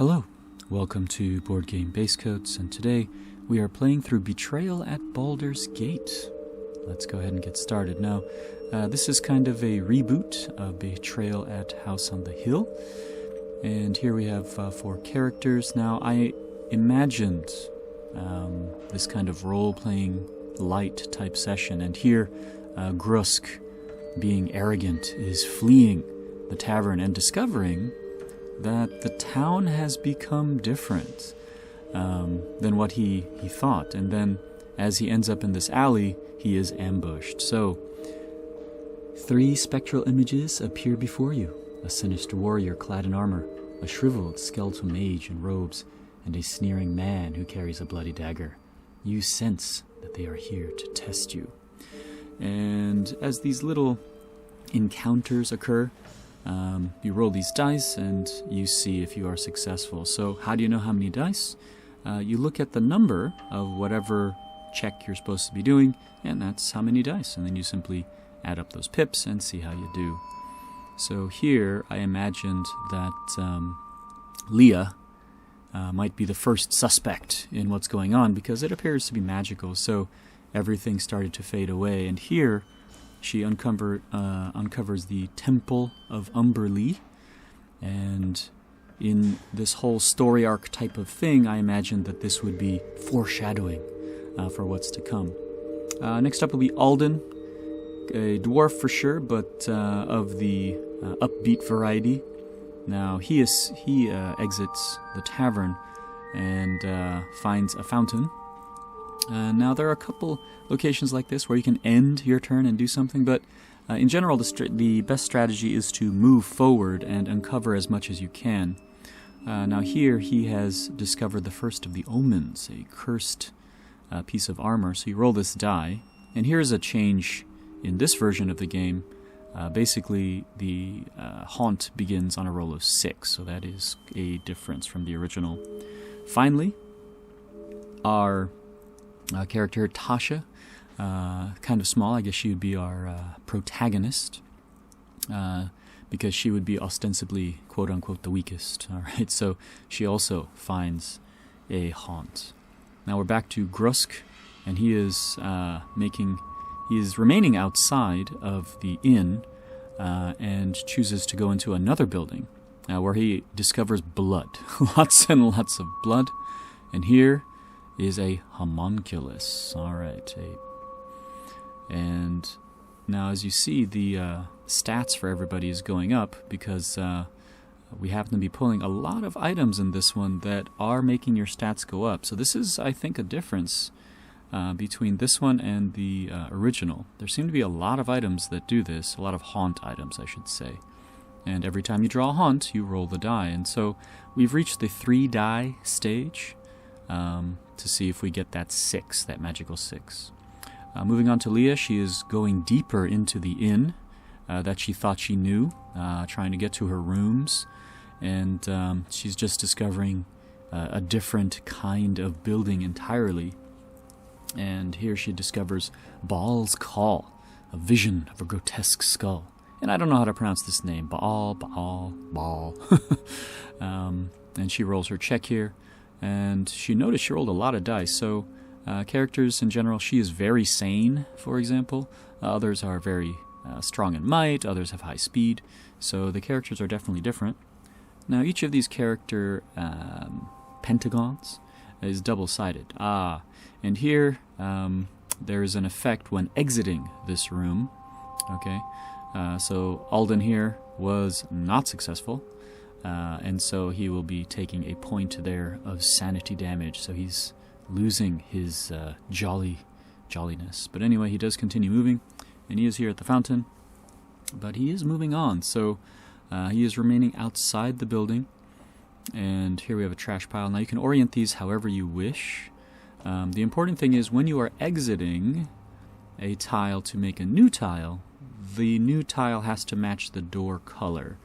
Hello, welcome to Boardgame Basecoats, and today we are playing through Betrayal at Baldur's Gate. Let's go ahead and get started. Now, this is kind of a reboot of Betrayal at House on the Hill, and here we have 4 characters. Now, I imagined this kind of role-playing light type session, and here Grusk, being arrogant, is fleeing the tavern and discovering that the town has become different than what he thought. And then, as he ends up in this alley, he is ambushed. So, 3 spectral images appear before you. A sinister warrior clad in armor, a shriveled skeletal mage in robes, and a sneering man who carries a bloody dagger. You sense that they are here to test you. And as these little encounters occur, you roll these dice and you see if you are successful. So how do you know how many dice? You look at the number of whatever check you're supposed to be doing, and that's how many dice. And then you simply add up those pips and see how you do. So here I imagined that Leah might be the first suspect in what's going on because it appears to be magical. So everything started to fade away. And here she uncovers the Temple of Umberlee, and in this whole story arc type of thing, I imagined that this would be foreshadowing for what's to come. Next up will be Alden, a dwarf for sure, but of the upbeat variety. Now he exits the tavern and finds a fountain. Now there are a couple locations like this where you can end your turn and do something, but in general the best strategy is to move forward and uncover as much as you can. Now here he has discovered the first of the omens, a cursed piece of armor. So you roll this die, and here's a change in this version of the game. Basically the haunt begins on a roll of 6, so that is a difference from the original. Finally, our character Tasha, kind of small. I guess she would be our protagonist, because she would be ostensibly, quote-unquote, the weakest. All right, so she also finds a haunt. Now we're back to Grusk, and he is remaining outside of the inn and chooses to go into another building where he discovers blood, lots and lots of blood, and here is a homunculus. All right. And now, as you see, the stats for everybody is going up because we happen to be pulling a lot of items in this one that are making your stats go up. So this is, I think, a difference between this one and the original. There seem to be a lot of items that do this, a lot of haunt items, I should say. And every time you draw a haunt, you roll the die. And so we've reached the 3-die stage. To see if we get that 6, that magical 6. Moving on to Leah, she is going deeper into the inn that she thought she knew, trying to get to her rooms, and she's just discovering a different kind of building entirely. And here she discovers Baal's Call, a vision of a grotesque skull. And I don't know how to pronounce this name, Baal. And she rolls her check here. And she noticed she rolled a lot of dice. So characters in general, she is very sane, for example. Others are very strong in might. Others have high speed. So the characters are definitely different. Now each of these character pentagons is double-sided. And here there is an effect when exiting this room. Okay, so Alden here was not successful. And so he will be taking a point there of sanity damage. So he's losing his jolliness. But anyway, he does continue moving, and he is here at the fountain. But he is moving on, so he is remaining outside the building. And here we have a trash pile. Now you can orient these however you wish. The important thing is when you are exiting a tile to make a new tile, the new tile has to match the door color.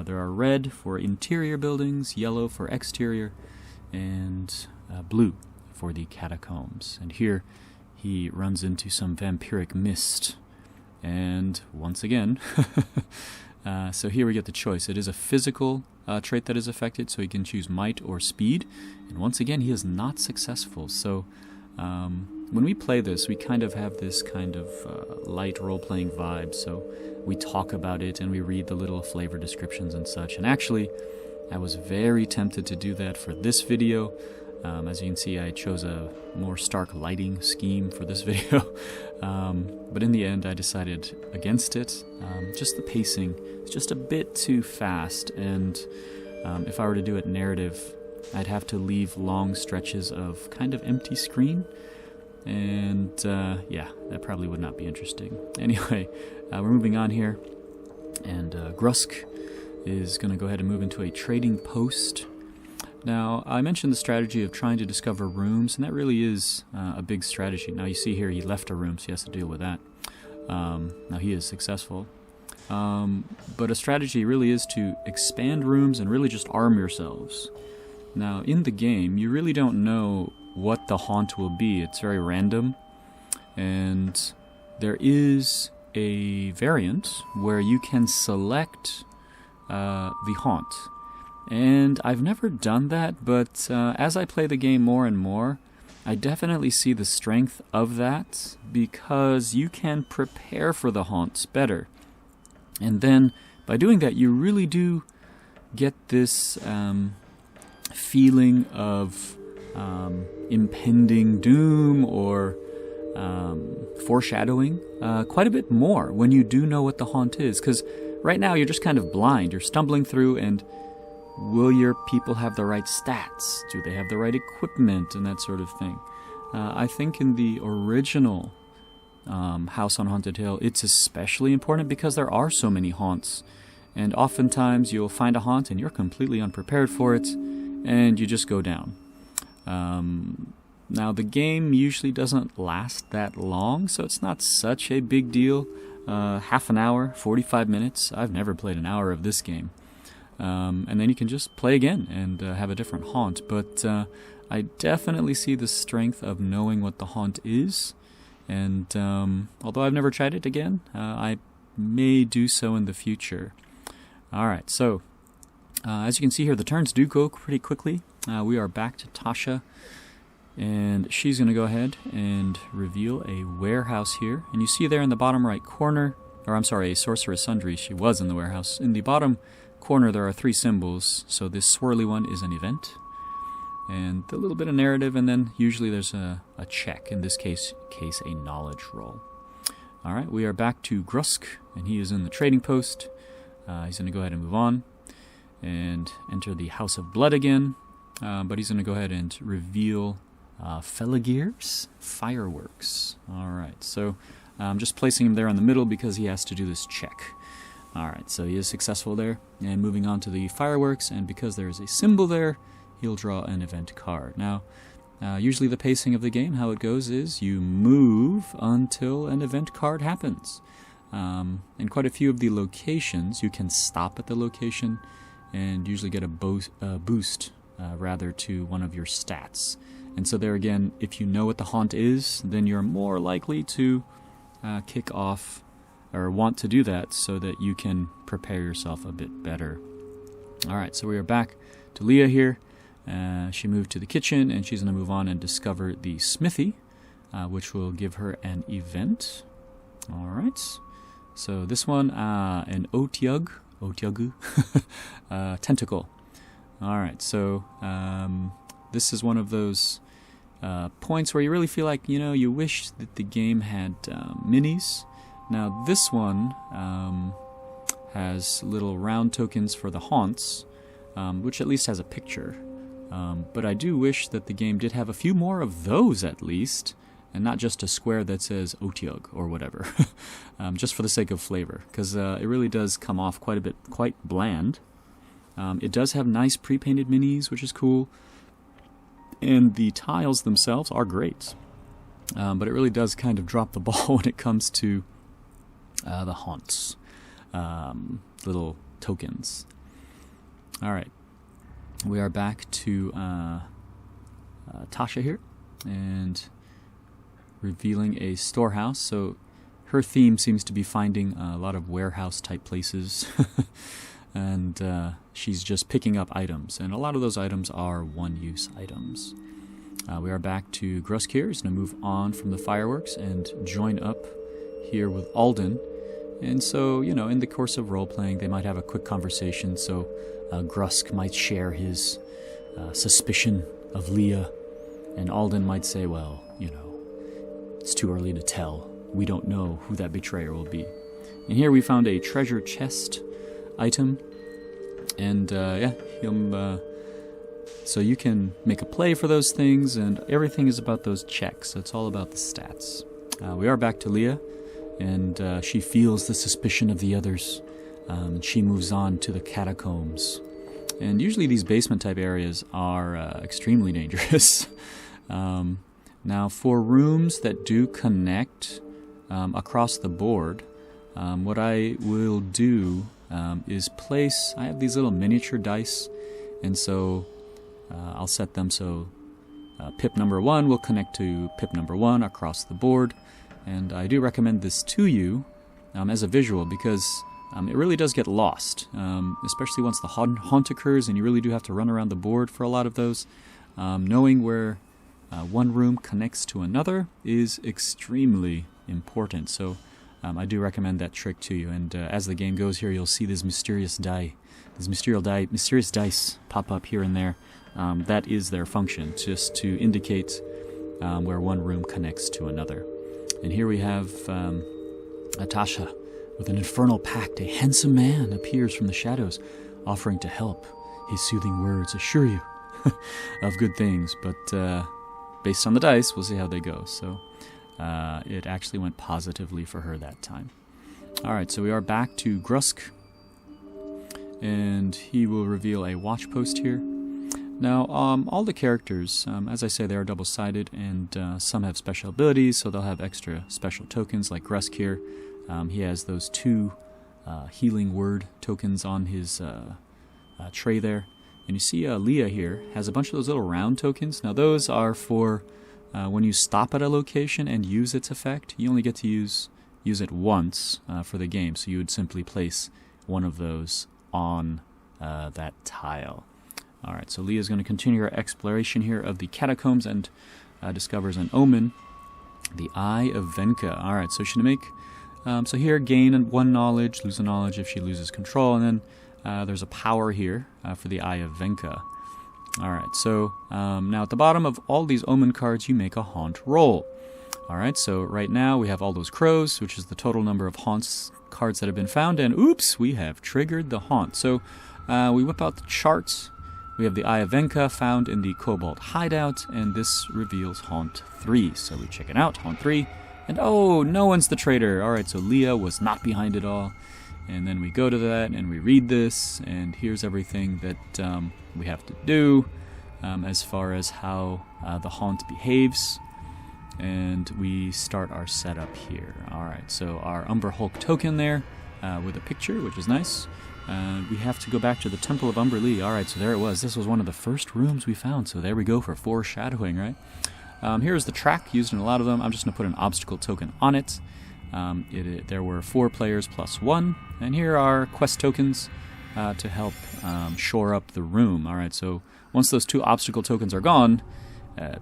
There are red for interior buildings, yellow for exterior, and blue for the catacombs. And here he runs into some vampiric mist. And once again, so here we get the choice. It is a physical trait that is affected, so he can choose might or speed. And once again, he is not successful. So when we play this, we kind of have this kind of light role-playing vibe. So we talk about it and we read the little flavor descriptions and such. And actually, I was very tempted to do that for this video. As you can see, I chose a more stark lighting scheme for this video. But in the end, I decided against it. Just the pacing is just a bit too fast. And if I were to do it narrative, I'd have to leave long stretches of kind of empty screen. And yeah, that probably would not be interesting. Anyway, we're moving on here. And Grusk is going to go ahead and move into a trading post. Now, I mentioned the strategy of trying to discover rooms, and that really is a big strategy. Now, you see here he left a room, so he has to deal with that. Now, he is successful. But a strategy really is to expand rooms and really just arm yourselves. Now, in the game, you really don't know what the haunt will be. It's very random. And there is a variant where you can select the haunt. And I've never done that, but as I play the game more and more, I definitely see the strength of that, because you can prepare for the haunts better. And then, by doing that, you really do get this feeling of impending doom or foreshadowing quite a bit more when you do know what the haunt is. Because right now, you're just kind of blind. You're stumbling through, and will your people have the right stats? Do they have the right equipment and that sort of thing? I think in the original House on Haunted Hill, it's especially important because there are so many haunts. And oftentimes you'll find a haunt and you're completely unprepared for it, and you just go down. Now, the game usually doesn't last that long, so it's not such a big deal. Half an hour, 45 minutes. I've never played an hour of this game. And then you can just play again and have a different haunt. But I definitely see the strength of knowing what the haunt is. And although I've never tried it again, I may do so in the future. Alright, so as you can see here, the turns do go pretty quickly. We are back to Tasha. And she's going to go ahead and reveal a warehouse here. And you see there in the bottom right corner, or I'm sorry, a sorceress sundry. She was in the warehouse. In the bottom corner there are 3 symbols, so this swirly one is an event, and a little bit of narrative, and then usually there's a check, in this case a knowledge roll. Alright, we are back to Grusk, and he is in the trading post. He's going to go ahead and move on and enter the House of Blood again, but he's going to go ahead and reveal Felagir's fireworks. Alright, so I'm just placing him there in the middle because he has to do this check. Alright, so he is successful there, and moving on to the fireworks, and because there is a symbol there, he'll draw an event card. Now, usually the pacing of the game, how it goes is you move until an event card happens. In quite a few of the locations, you can stop at the location and usually get a boost rather to one of your stats. And so there again, if you know what the haunt is, then you're more likely to kick off or want to do that so that you can prepare yourself a bit better. Alright, so we are back to Leah here. She moved to the kitchen, and she's going to move on and discover the smithy, which will give her an event. Alright, so this one, an Otyug tentacle. Alright, so this is one of those points where you really feel like, you wish that the game had minis. Now this one has little round tokens for the haunts, which at least has a picture. But I do wish that the game did have a few more of those at least, and not just a square that says Otyug or whatever, just for the sake of flavor, because it really does come off quite bland. It does have nice pre-painted minis, which is cool, and the tiles themselves are great. But it really does kind of drop the ball when it comes to the haunts, little tokens. Alright, we are back to Tasha here, and revealing a storehouse. So her theme seems to be finding a lot of warehouse type places. and she's just picking up items, and a lot of those items are one-use items. We are back to Grusk here. He's going to move on from the fireworks and join up here with Alden. And so, you know, in the course of role-playing, they might have a quick conversation, so Grusk might share his suspicion of Leah, and Alden might say, well, you know, it's too early to tell. We don't know who that betrayer will be. And here we found a treasure chest item, and yeah, so you can make a play for those things, and everything is about those checks, so it's all about the stats. We are back to Leah, and she feels the suspicion of the others, and she moves on to the catacombs. And usually these basement-type areas are extremely dangerous. Now, for rooms that do connect across the board, what I will do is place... I have these little miniature dice, and so I'll set them so pip number 1 will connect to pip number 1 across the board. And I do recommend this to you as a visual, because it really does get lost, especially once the haunt occurs and you really do have to run around the board for a lot of those. Knowing where one room connects to another is extremely important, so I do recommend that trick to you. And as the game goes here, you'll see this mysterious dice pop up here and there. That is their function, just to indicate where one room connects to another. And here we have Natasha with an infernal pact. A handsome man appears from the shadows, offering to help. His soothing words assure you of good things, but based on the dice, we'll see how they go. So it actually went positively for her that time. Alright, so we are back to Grusk, and he will reveal a watch post here. Now, all the characters, as I say, they are double-sided, and some have special abilities, so they'll have extra special tokens, like Grusk here. He has those 2 healing word tokens on his tray there. And you see Leah here has a bunch of those little round tokens. Now, those are for when you stop at a location and use its effect. You only get to use it once for the game, so you would simply place one of those on that tile. Alright, so Leah's going to continue her exploration here of the catacombs and discovers an omen, the Eye of Venka. Alright, so she's going to make, so here, gain 1 knowledge, lose a knowledge if she loses control, and then there's a power here for the Eye of Venka. Alright, so now at the bottom of all these omen cards, you make a haunt roll. Alright, so right now we have all those crows, which is the total number of haunts cards that have been found, and oops, we have triggered the haunt. So we whip out the charts. We have the Eye of Venka found in the Cobalt hideout, and this reveals Haunt 3. So we check it out, Haunt 3, and oh, no one's the traitor. Alright, so Leah was not behind it all. And then we go to that, and we read this, and here's everything that we have to do as far as how the haunt behaves. And we start our setup here. Alright, so our Umber Hulk token there with a picture, which is nice. We have to go back to the Temple of Umberlee. Alright, so there it was. This was one of the first rooms we found, so there we go for foreshadowing, right? Here's the track used in a lot of them. I'm just going to put an obstacle token on it. There were 4 players plus 1, and here are quest tokens to help shore up the room. Alright, so once those 2 obstacle tokens are gone,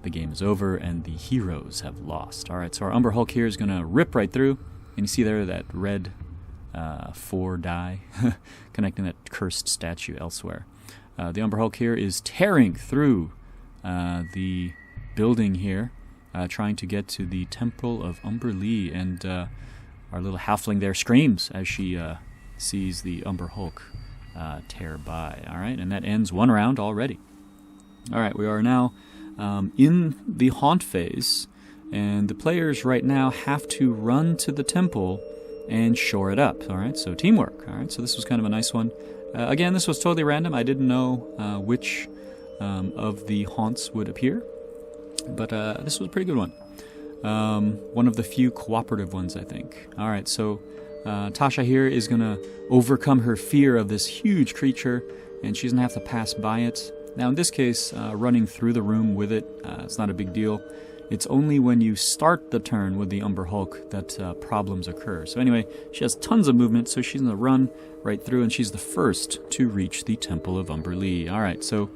the game is over and the heroes have lost. Alright, so our Umber Hulk here is going to rip right through, and you see there that red 4 die connecting that cursed statue elsewhere. The Umber Hulk here is tearing through the building here, trying to get to the Temple of Umberlee, and our little halfling there screams as she sees the Umber Hulk tear by. Alright, and that ends 1 round already. Alright, we are now in the haunt phase, and the players right now have to run to the temple and shore it up. Alright, so teamwork. Alright, so this was kind of a nice one. Again, this was totally random. I didn't know which of the haunts would appear, but this was a pretty good one. One of the few cooperative ones, I think. Alright, so Tasha here is going to overcome her fear of this huge creature, and she's going to have to pass by it. Now, in this case, running through the room with it, it's not a big deal. it's only when you start the turn with the Umber Hulk that problems occur. So anyway, she has tons of movement, so she's going to run right through, and she's the first to reach the Temple of Umberlee. Alright, so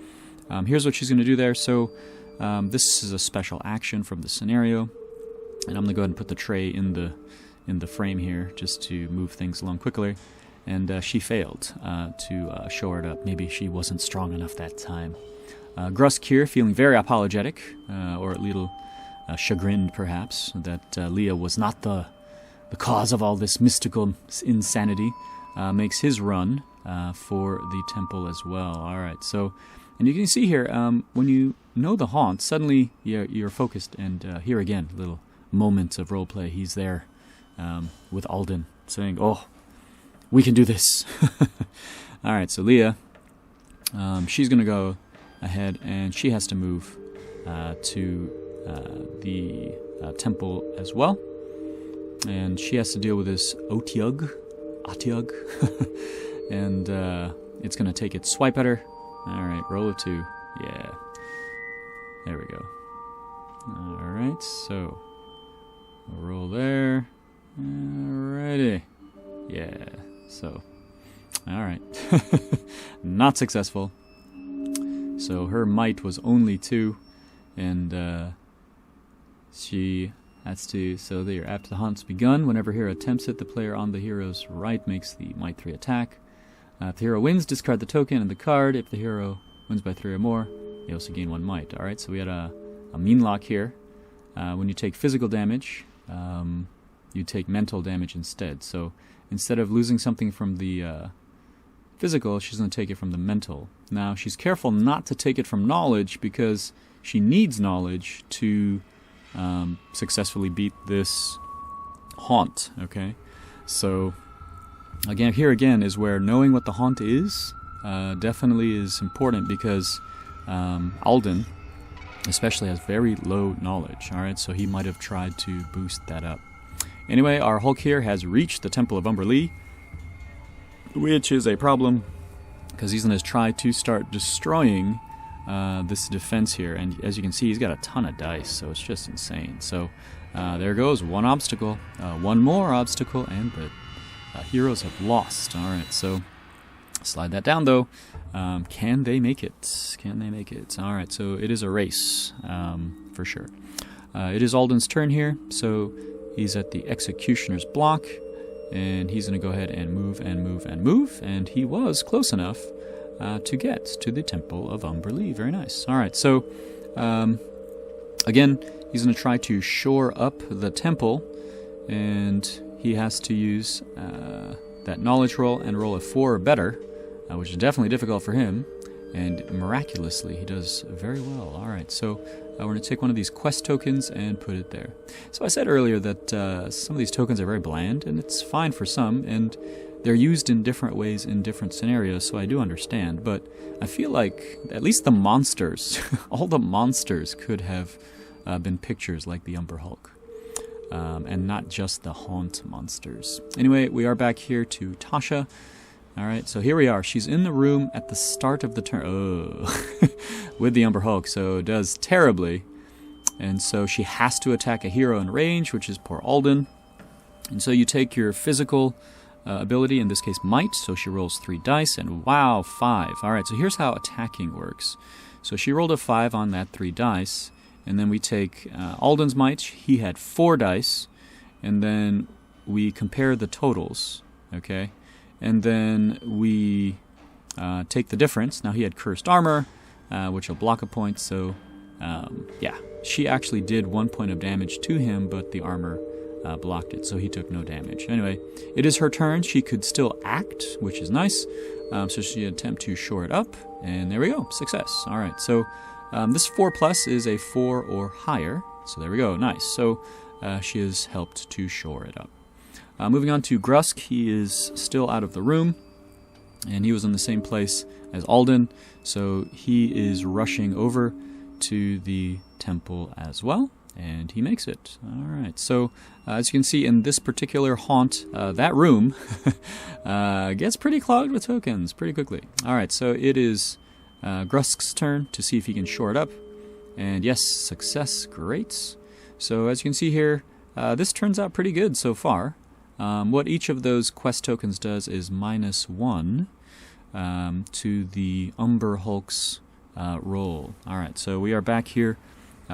here's what she's going to do there. So this is a special action from the scenario, and I'm going to go ahead and put the tray in the frame here just to move things along quickly. And she failed to shore it up. Maybe she wasn't strong enough that time. Grusk here, feeling very apologetic, or a little chagrined perhaps, that Leah was not the cause of all this mystical insanity, makes his run for the temple as well. Alright, so, and you can see here, when you know the haunt, suddenly you're focused, and here again, little moments of roleplay. He's there with Alden, saying, "Oh, we can do this." Alright, so Leah, she's going to go ahead, and she has to move to the temple as well. And she has to deal with this Atiug. And it's going to take its swipe at her. Alright, roll of 2. Yeah. There we go. Alright, so we'll roll there. Alrighty. Yeah, so. Alright. Not successful. So her might was only 2, and she has to, so there, after the haunt's begun, whenever hero attempts it, the player on the hero's right makes the might 3 attack. If the hero wins, discard the token and the card. If the hero wins by 3 or more, you also gain 1 might. Alright, so we had a mean lock here. When you take physical damage, you take mental damage instead. So instead of losing something from the physical, she's going to take it from the mental. Now, she's careful not to take it from knowledge, because she needs knowledge to successfully beat this haunt, okay? So, again, here again is where knowing what the haunt is definitely is important, because Alden especially has very low knowledge, alright? So he might have tried to boost that up. Anyway, our Hulk here has reached the Temple of Umberlee, which is a problem, because he's going to try to start destroying this defense here. And as you can see, he's got a ton of dice, so it's just insane. So there goes one obstacle, one more obstacle, and the heroes have lost. Alright, so slide that down though. Can they make it? Can they make it? Alright, so it is a race, for sure. It is Alden's turn here, so he's at the Executioner's block. And he's going to go ahead and move and move and move. And he was close enough to get to the Temple of Umberlee. Very nice. Alright, so again, he's going to try to shore up the temple. And he has to use that knowledge roll and roll a 4 or better, which is definitely difficult for him. And miraculously, he does very well. Alright, so we're going to take one of these quest tokens and put it there. So I said earlier that some of these tokens are very bland, and it's fine for some, and they're used in different ways in different scenarios, so I do understand. But I feel like at least the monsters, all the monsters could have been pictures like the Umber Hulk. And not just the haunt monsters. Anyway, we are back here to Tasha. Alright, so here we are. She's in the room at the start of the turn. Oh, with the Umber Hulk, so does terribly. And so she has to attack a hero in range, which is poor Alden. And so you take your physical ability, in this case might, so she rolls 3 dice, and wow, 5. Alright, so here's how attacking works. So she rolled a 5 on that 3 dice, and then we take Alden's might. He had 4 dice, and then we compare the totals, okay? And then we take the difference. Now he had cursed armor, which will block a point, so yeah. She actually did 1 point of damage to him, but the armor blocked it, so he took no damage. Anyway, it is her turn. She could still act, which is nice. So she attempt to shore it up, and there we go, success. Alright, so this 4+ is a 4 or higher, so there we go, nice. So she has helped to shore it up. Moving on to Grusk, he is still out of the room, and he was in the same place as Alden, so he is rushing over to the temple as well, and he makes it. Alright, so as you can see in this particular haunt, that room gets pretty clogged with tokens pretty quickly. Alright, so it is Grusk's turn to see if he can shore it up, and yes, success, great. So as you can see here, this turns out pretty good so far. What each of those quest tokens does is -1 to the Umber Hulk's roll. Alright, so we are back here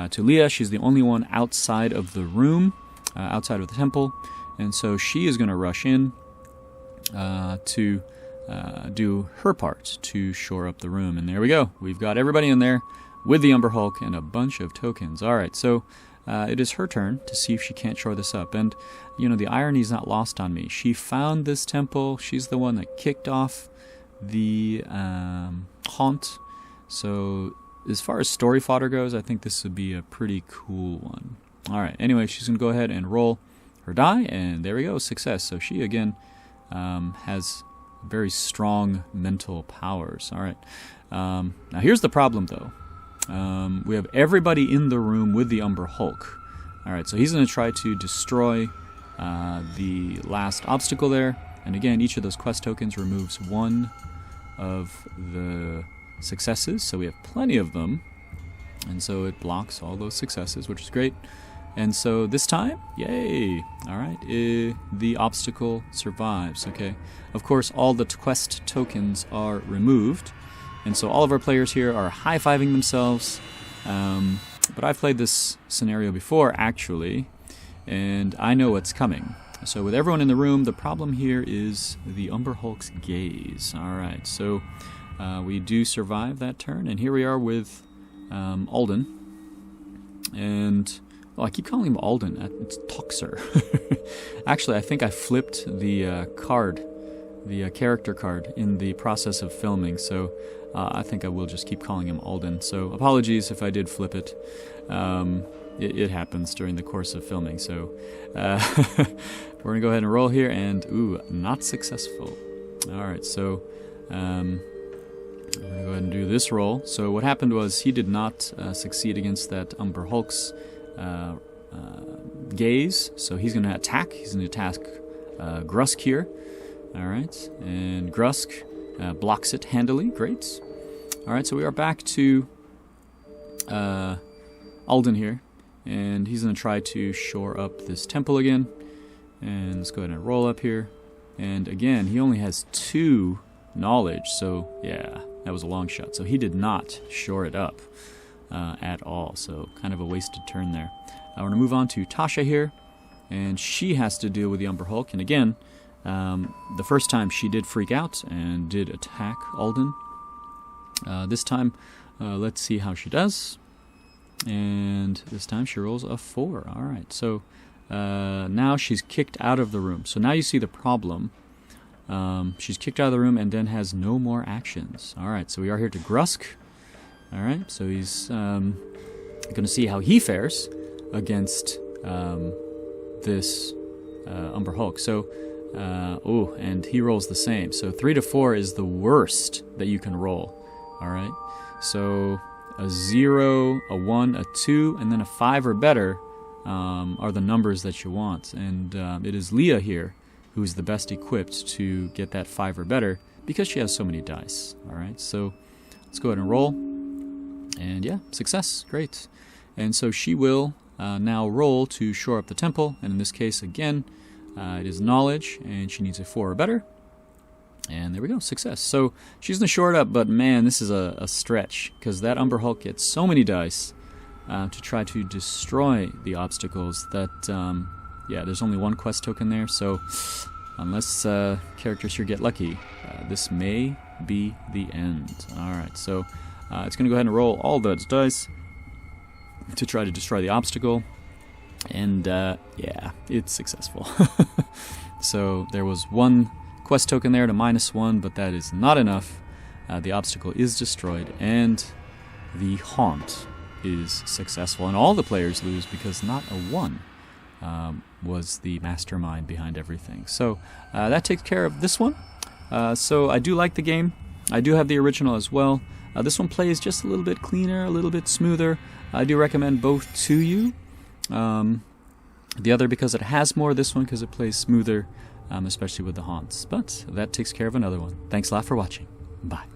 to Leah. She's the only one outside of the room, outside of the temple, and so she is going to rush in to do her part to shore up the room. And there we go. We've got everybody in there with the Umber Hulk and a bunch of tokens. Alright, so it is her turn to see if she can't shore this up. And, you know, the irony is not lost on me. She found this temple. She's the one that kicked off the haunt. So as far as story fodder goes, I think this would be a pretty cool one. Alright, anyway, she's going to go ahead and roll her die, and there we go, success. So she, again, has very strong mental powers. Alright, now here's the problem, though. We have everybody in the room with the Umber Hulk. Alright, so he's going to try to destroy the last obstacle there. And again, each of those quest tokens removes one of the successes, so we have plenty of them. And so it blocks all those successes, which is great. And so this time, yay! Alright, the obstacle survives, okay? Of course, all the quest tokens are removed. And so all of our players here are high-fiving themselves. But I've played this scenario before, actually, and I know what's coming. So with everyone in the room, the problem here is the Umber Hulk's gaze. Alright, so we do survive that turn, and here we are with Alden. And, well, I keep calling him Alden. It's Toxer. Actually, I think I flipped the card, the character card, in the process of filming, so I think I will just keep calling him Alden. So apologies if I did flip it. It happens during the course of filming, so we're going to go ahead and roll here, and, ooh, not successful. Alright, so we're going to go ahead and do this roll. So what happened was he did not succeed against that Umber Hulk's gaze, so he's going to attack. He's going to attack Grusk here. Alright, and Grusk blocks it handily. Great. Alright, so we are back to Alden here, and he's going to try to shore up this temple again. And let's go ahead and roll up here. And again, he only has 2 knowledge, so yeah, that was a long shot. So he did not shore it up at all, so kind of a wasted turn there. I want to move on to Tasha here, and she has to deal with the Umber Hulk. And again, the first time she did freak out and did attack Alden. This time, let's see how she does. And this time she rolls a 4. Alright, so now she's kicked out of the room. So now you see the problem. She's kicked out of the room and then has no more actions. Alright, so we are here to Grusk. Alright, so he's going to see how he fares against this Umber Hulk. So, oh, and he rolls the same. So 3 to 4 is the worst that you can roll. Alright, so a 0, a 1, a 2, and then a 5 or better are the numbers that you want. And it is Leah here who is the best equipped to get that 5 or better because she has so many dice. Alright, so let's go ahead and roll. And yeah, success. Great. And so she will now roll to shore up the temple. And in this case, again, it is knowledge, and she needs a 4 or better. And there we go, success. So she's going to shore it up, but man, this is a stretch, because that Umber Hulk gets so many dice to try to destroy the obstacles that, yeah, there's only 1 quest token there, so unless characters here get lucky, this may be the end. Alright, so it's going to go ahead and roll all those dice to try to destroy the obstacle, and yeah, it's successful. So there was 1 quest token there to -1, but that is not enough. The obstacle is destroyed, and the haunt is successful, and all the players lose because not a 1 was the mastermind behind everything. So that takes care of this one. So I do like the game. I do have the original as well. This one plays just a little bit cleaner, a little bit smoother. I do recommend both to you. The other because it has more, this one because it plays smoother, especially with the haunts. But that takes care of another one. Thanks a lot for watching. Bye.